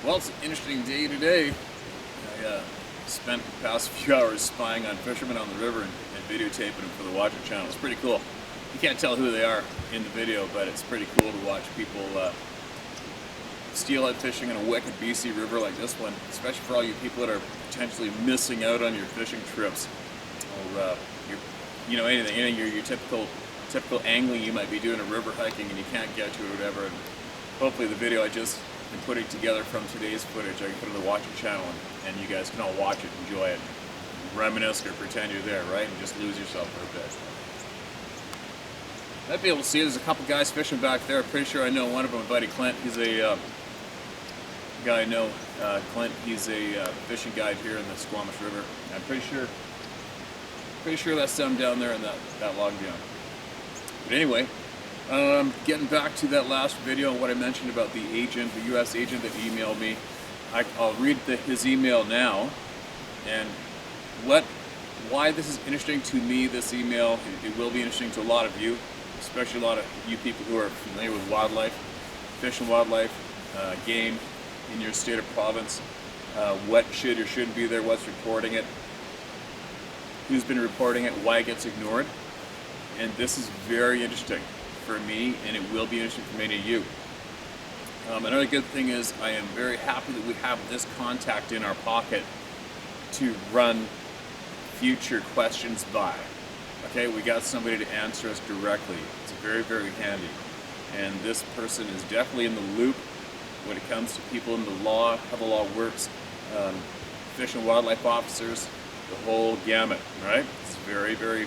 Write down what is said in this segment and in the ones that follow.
Well, it's an interesting day today. I spent the past few hours spying on fishermen on the river and videotaping them for the Watcher channel. It's pretty cool. You can't tell who they are in the video, but it's pretty cool to watch people steelhead fishing in a wicked BC river like this one, especially for all you people that are potentially missing out on your fishing trips. Or anything, your typical angling you might be doing, a river hiking, and you can't get to it or whatever. And hopefully the video I just am putting together from today's footage, I can put it on the Watcher channel, and you guys can all watch it, enjoy it, reminisce or pretend you're there, right? And just lose yourself for a bit. Might be able to see there's a couple guys fishing back there. I'm pretty sure I know one of them, my buddy Clint. He's a guy I know, Clint. He's a fishing guide here in the Squamish River. I'm pretty sure that's them down there in that log jam. But anyway, getting back to that last video and what I mentioned about the agent, the U.S. agent that emailed me. I'll read his email now, and why this is interesting to me, this email. It will be interesting to a lot of you, especially a lot of you people who are familiar with wildlife, fish and wildlife, game in your state or province, what should or shouldn't be there, what's reporting it, who's been reporting it, why it gets ignored. And this is very interesting for me, and it will be interesting for many of you. Another good thing is I am very happy that we have this contact in our pocket to run future questions by. Okay, we got somebody to answer us directly. It's very, very handy. And this person is definitely in the loop when it comes to people in the law, how the law works, fish and wildlife officers, the whole gamut, right? It's very, very,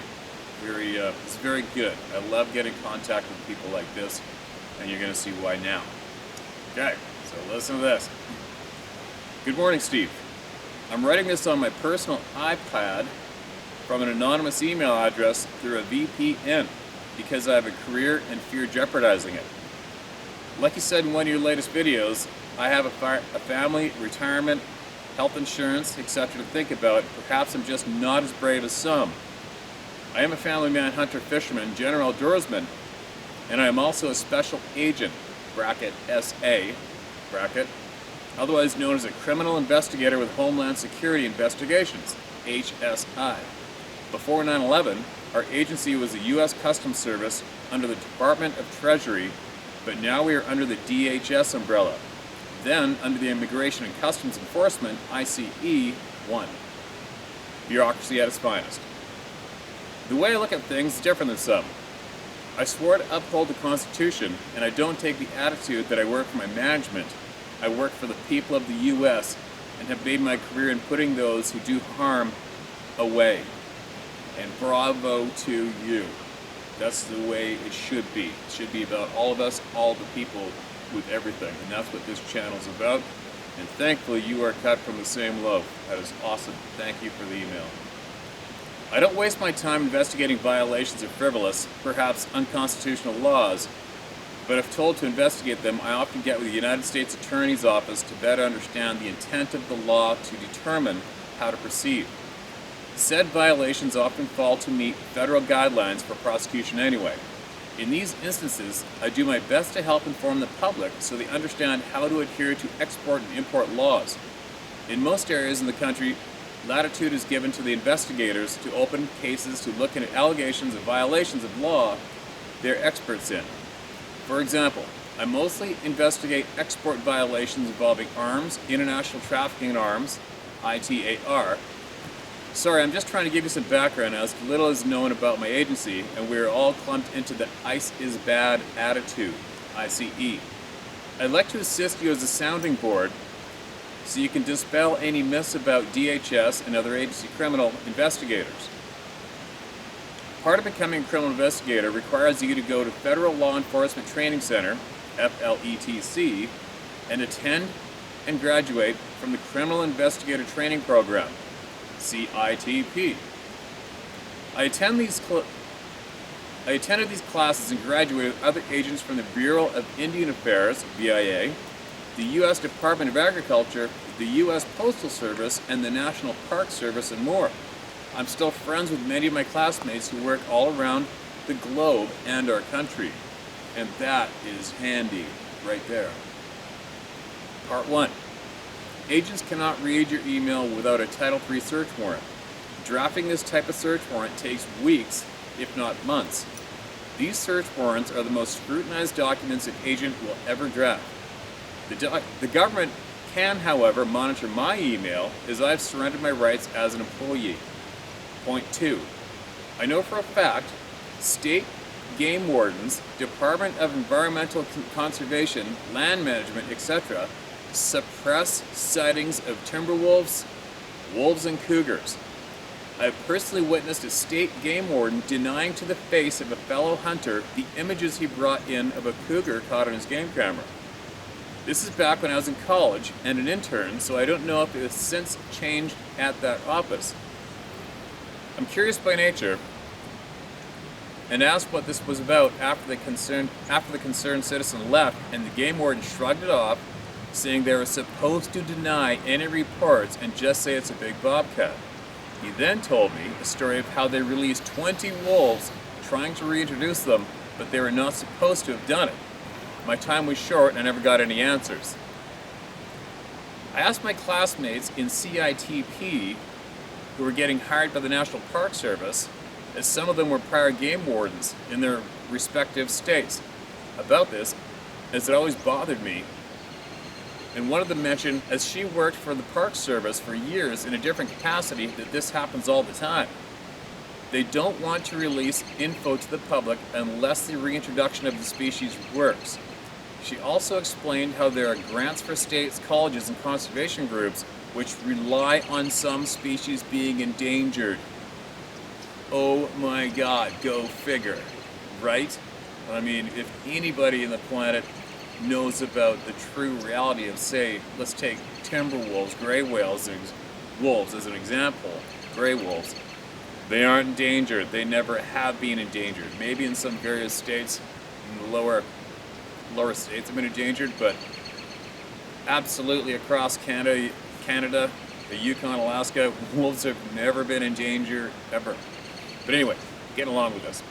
very, it's very good. I love getting in contact with people like this, and you're going to see why now. Okay, so listen to this. Good morning, Steve. I'm writing this on my personal iPad from an anonymous email address through a VPN because I have a career and fear jeopardizing it. Like you said in one of your latest videos, I have a family, retirement, health insurance, etc. to think about. Perhaps I'm just not as brave as some. I am a family man, hunter, fisherman, general outdoorsman, and I am also a special agent, bracket SA, bracket, otherwise known as a criminal investigator with Homeland Security Investigations, HSI. Before 9/11, our agency was the U.S. Customs Service under the Department of Treasury, but now we are under the DHS umbrella, then under the Immigration and Customs Enforcement, ICE 1. Bureaucracy at its finest. The way I look at things is different than some. I swore to uphold the Constitution, and I don't take the attitude that I work for my management. I work for the people of the U.S. and have made my career in putting those who do harm away. And bravo to you. That's the way it should be. It should be about all of us, all the people with everything. And that's what this channel's about. And thankfully you are cut from the same loaf. That is awesome. Thank you for the email. I don't waste my time investigating violations of frivolous, perhaps unconstitutional laws, but if told to investigate them, I often get with the United States Attorney's Office to better understand the intent of the law to determine how to proceed. Said violations often fall to meet federal guidelines for prosecution anyway. In these instances, I do my best to help inform the public so they understand how to adhere to export and import laws. In most areas in the country, latitude is given to the investigators to open cases to look into allegations of violations of law they're experts in. For example, I mostly investigate export violations involving arms, international trafficking in arms, ITAR. Sorry, I'm just trying to give you some background as little is known about my agency, and we're all clumped into the ICE is bad attitude, ICE. I'd like to assist you as a sounding board so you can dispel any myths about DHS and other agency criminal investigators. Part of becoming a criminal investigator requires you to go to Federal Law Enforcement Training Center, FLETC, and attend and graduate from the Criminal Investigator Training Program, CITP. I attended these classes and graduated with other agents from the Bureau of Indian Affairs, BIA, the U.S. Department of Agriculture, the U.S. Postal Service, and the National Park Service, and more. I'm still friends with many of my classmates who work all around the globe and our country. And that is handy right there. Part 1. Agents cannot read your email without a Title III search warrant. Drafting this type of search warrant takes weeks, if not months. These search warrants are the most scrutinized documents an agent will ever draft. The government can, however, monitor my email as I've surrendered my rights as an employee. Point 2. I know for a fact state game wardens, Department of Environmental Conservation, Land Management, etc. suppress sightings of timber wolves, wolves, and cougars. I have personally witnessed a state game warden denying to the face of a fellow hunter the images he brought in of a cougar caught on his game camera. This is back when I was in college and an intern, so I don't know if it has since changed at that office. I'm curious by nature and asked what this was about after the concerned citizen left, and the game warden shrugged it off, saying they were supposed to deny any reports and just say it's a big bobcat. He then told me a story of how they released 20 wolves trying to reintroduce them, but they were not supposed to have done it. My time was short and I never got any answers. I asked my classmates in CITP who were getting hired by the National Park Service, as some of them were prior game wardens in their respective states, about this, as it always bothered me. And one of them mentioned, as she worked for the Park Service for years in a different capacity, that this happens all the time. They don't want to release info to the public unless the reintroduction of the species works. She also explained how there are grants for states, colleges, and conservation groups which rely on some species being endangered. Oh my God, go figure, right? I mean, if anybody in the planet knows about the true reality of, say, let's take timber wolves, gray wolves as an example, gray wolves, they aren't endangered. They never have been endangered. Maybe in some various states, in the lower states have been endangered, but absolutely across Canada, the Yukon, Alaska, wolves have never been in danger, ever. But anyway, getting along with this.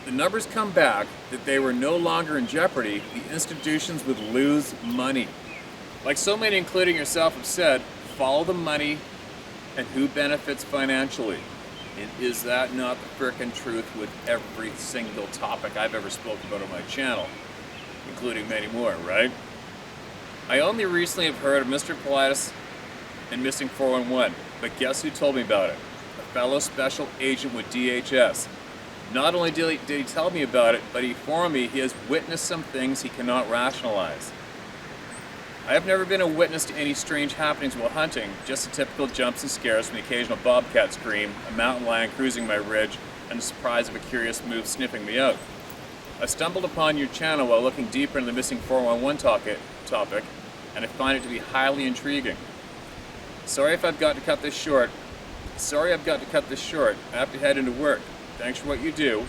The numbers come back that they were no longer in jeopardy, the institutions would lose money. Like so many, including yourself, have said, follow the money and who benefits financially. And is that not the frickin' truth with every single topic I've ever spoken about on my channel, including many more, right? I only recently have heard of Mr. Politis and Missing 411, but guess who told me about it? A fellow special agent with DHS. Not only did he tell me about it, but he informed me he has witnessed some things he cannot rationalize. I have never been a witness to any strange happenings while hunting, just the typical jumps and scares from the occasional bobcat scream, a mountain lion cruising my ridge, and the surprise of a curious move sniffing me out. I stumbled upon your channel while looking deeper into the Missing 411 topic, and I find it to be highly intriguing. Sorry I've got to cut this short. I have to head into work. Thanks for what you do.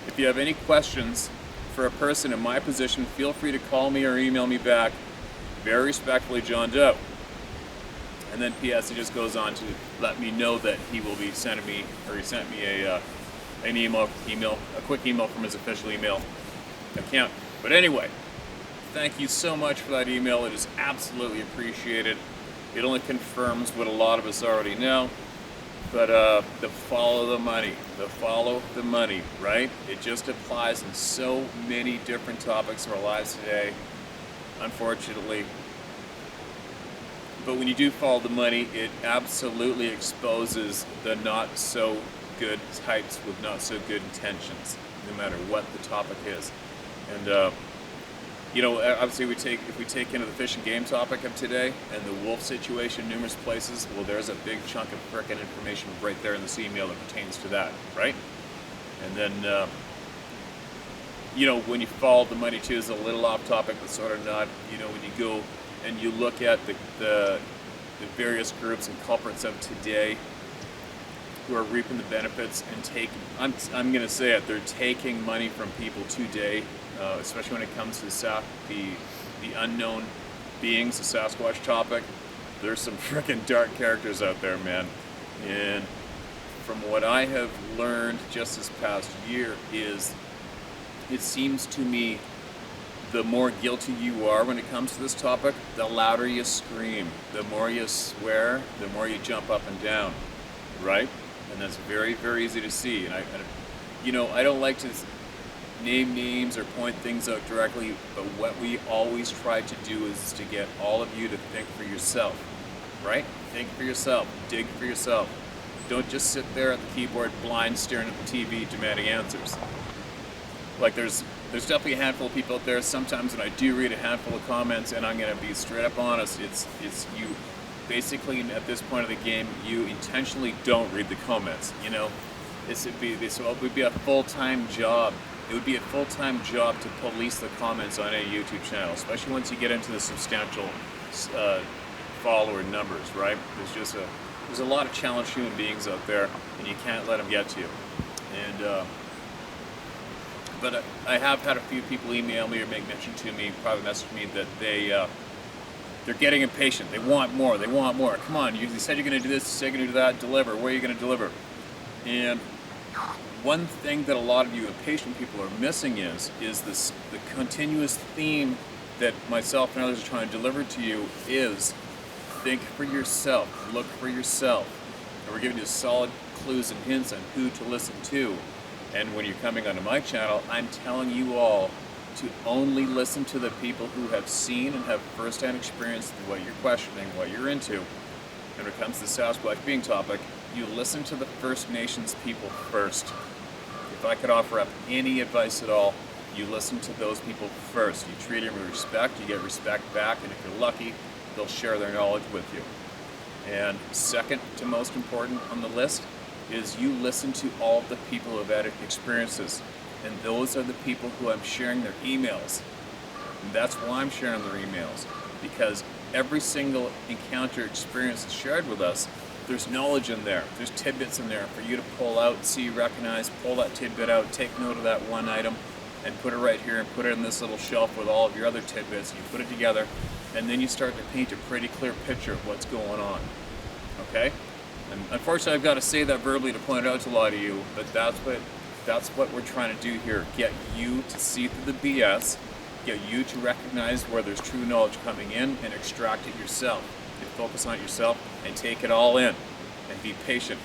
If you have any questions for a person in my position, feel free to call me or email me back. Very respectfully, John Doe. And then P.S. he just goes on to let me know that he will be sending me, or he sent me an email, a quick email from his official email account. But anyway, thank you so much for that email. It is absolutely appreciated. It only confirms what a lot of us already know. But the follow the money, right? It just applies in so many different topics of our lives today, unfortunately. But when you do follow the money, it absolutely exposes the not so good types with not so good intentions, no matter what the topic is. And you know, obviously if we take into the fish and game topic of today and the wolf situation in numerous places, well, there's a big chunk of frickin' information right there in this email that pertains to that, right? And then, you know, when you follow the money too, is a little off topic, but sort of not. You know, when you go and you look at the various groups and culprits of today who are reaping the benefits and taking, I'm going to say it, they're taking money from people today. Especially when it comes to the unknown beings, the Sasquatch topic. There's some freaking dark characters out there, man. And from what I have learned just this past year is, it seems to me the more guilty you are when it comes to this topic, the louder you scream. The more you swear, the more you jump up and down, right? And that's very, very easy to see. And I don't like to name names or point things out directly, but what we always try to do is to get all of you to think for yourself, right? Think for yourself, dig for yourself. Don't just sit there at the keyboard blind staring at the TV demanding answers. Like there's definitely a handful of people out there. Sometimes when I do read a handful of comments, and I'm going to be straight up honest, it's you basically at this point of the game, you intentionally don't read the comments. This would be a full-time job. It would be a full-time job to police the comments on any YouTube channel, especially once you get into the substantial follower numbers, right? There's a lot of challenged human beings out there, and you can't let them get to you. But I have had a few people email me or make mention to me, probably message me that they're getting impatient. They want more. They want more. Come on, you said you're going to do this. You said you're going to do that. Deliver. Where are you going to deliver? And one thing that a lot of you impatient people are missing is the continuous theme that myself and others are trying to deliver to you is think for yourself, look for yourself. And we're giving you solid clues and hints on who to listen to. And when you're coming onto my channel, I'm telling you all to only listen to the people who have seen and have firsthand experience with what you're questioning, what you're into. When it comes to the Sasquatch being topic, you listen to the First Nations people first. If I could offer up any advice at all, you listen to those people first. You treat them with respect, you get respect back, and if you're lucky, they'll share their knowledge with you. And second to most important on the list is you listen to all of the people who have had experiences. And those are the people who I'm sharing their emails. And that's why I'm sharing their emails. Because every single encounter experience shared with us, there's knowledge in there. There's tidbits in there for you to pull out, see, recognize, pull that tidbit out, take note of that one item, and put it right here and put it in this little shelf with all of your other tidbits. You put it together, and then you start to paint a pretty clear picture of what's going on. Okay? And unfortunately, I've got to say that verbally to point it out to a lot of you, but that's what we're trying to do here. Get you to see through the BS, get you to recognize where there's true knowledge coming in and extract it yourself. And focus on it yourself and take it all in and be patient.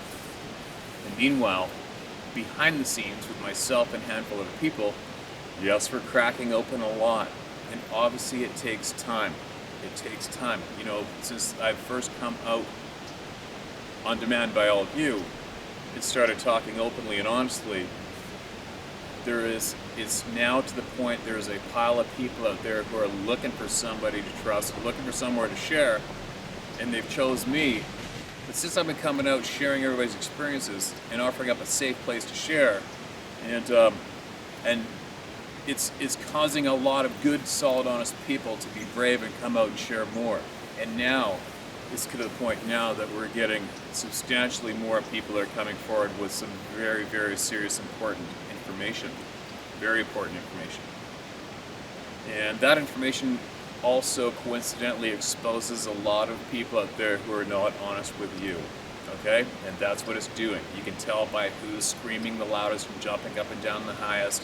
And meanwhile, behind the scenes with myself and a handful of people, yes, we're cracking open a lot. And obviously it takes time. It takes time. Since I've first come out on demand by all of you, it started talking openly and honestly. It's now to the point there's a pile of people out there who are looking for somebody to trust, looking for somewhere to share, and they've chose me. But since I've been coming out sharing everybody's experiences and offering up a safe place to share, and it's causing a lot of good, solid, honest people to be brave and come out and share more. And now it's to the point now that we're getting substantially more people that are coming forward with some very, very serious, important information. Very important information. And that information also coincidentally exposes a lot of people out there who are not honest with you. Okay? And that's what it's doing. You can tell by who's screaming the loudest and jumping up and down the highest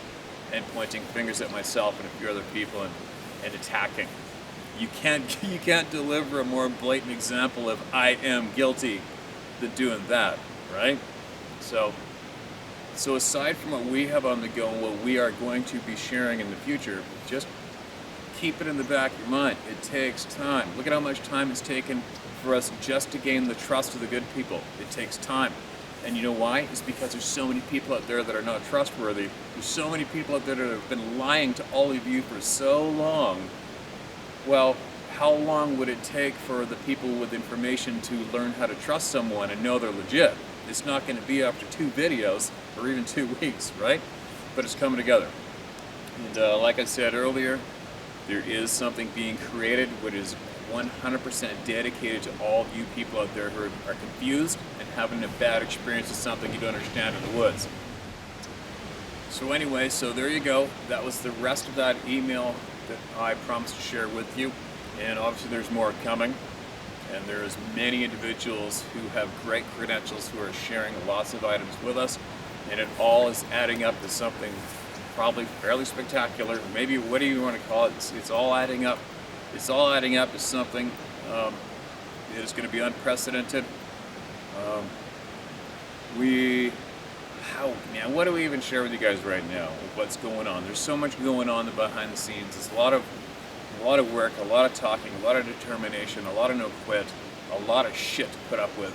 and pointing fingers at myself and a few other people and attacking. You can't deliver a more blatant example of I am guilty than doing that, right? So aside from what we have on the go and what we are going to be sharing in the future, just keep it in the back of your mind. It takes time. Look at how much time it's taken for us just to gain the trust of the good people. It takes time. And you know why? It's because there's so many people out there that are not trustworthy. There's so many people out there that have been lying to all of you for so long. Well, how long would it take for the people with information to learn how to trust someone and know they're legit? It's not going to be after 2 videos or even 2 weeks, right? But it's coming together. And like I said earlier, there is something being created which is 100% dedicated to all of you people out there who are confused and having a bad experience with something you don't understand in the woods. So anyway, so there you go. That was the rest of that email that I promised to share with you. And obviously there's more coming. And there's many individuals who have great credentials who are sharing lots of items with us. And it all is adding up to something probably fairly spectacular. Maybe what do you want to call it? It's all adding up. It's all adding up to something that is going to be unprecedented. Man, what do we even share with you guys right now? What's going on? There's so much going on behind the scenes. There's a lot of work, a lot of talking, a lot of determination, a lot of no quit, a lot of shit to put up with,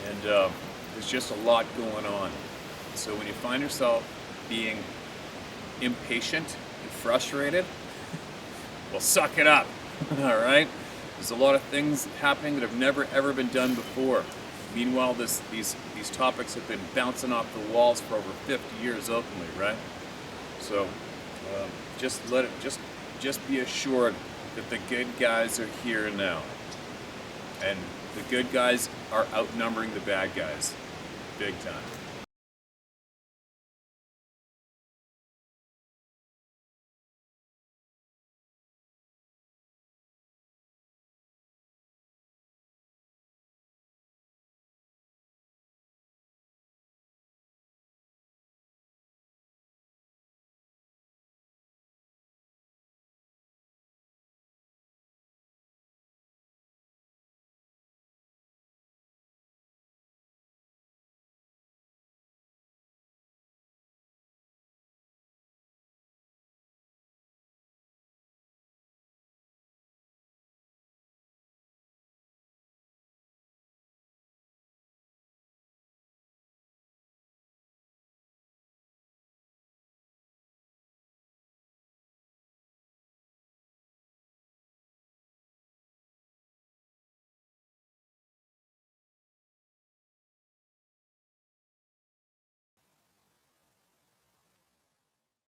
and there's just a lot going on. So when you find yourself being impatient and frustrated, well, suck it up. All right. There's a lot of things happening that have never ever been done before. Meanwhile, these topics have been bouncing off the walls for over 50 years openly, right? So just be assured that the good guys are here now, and the good guys are outnumbering the bad guys, big time.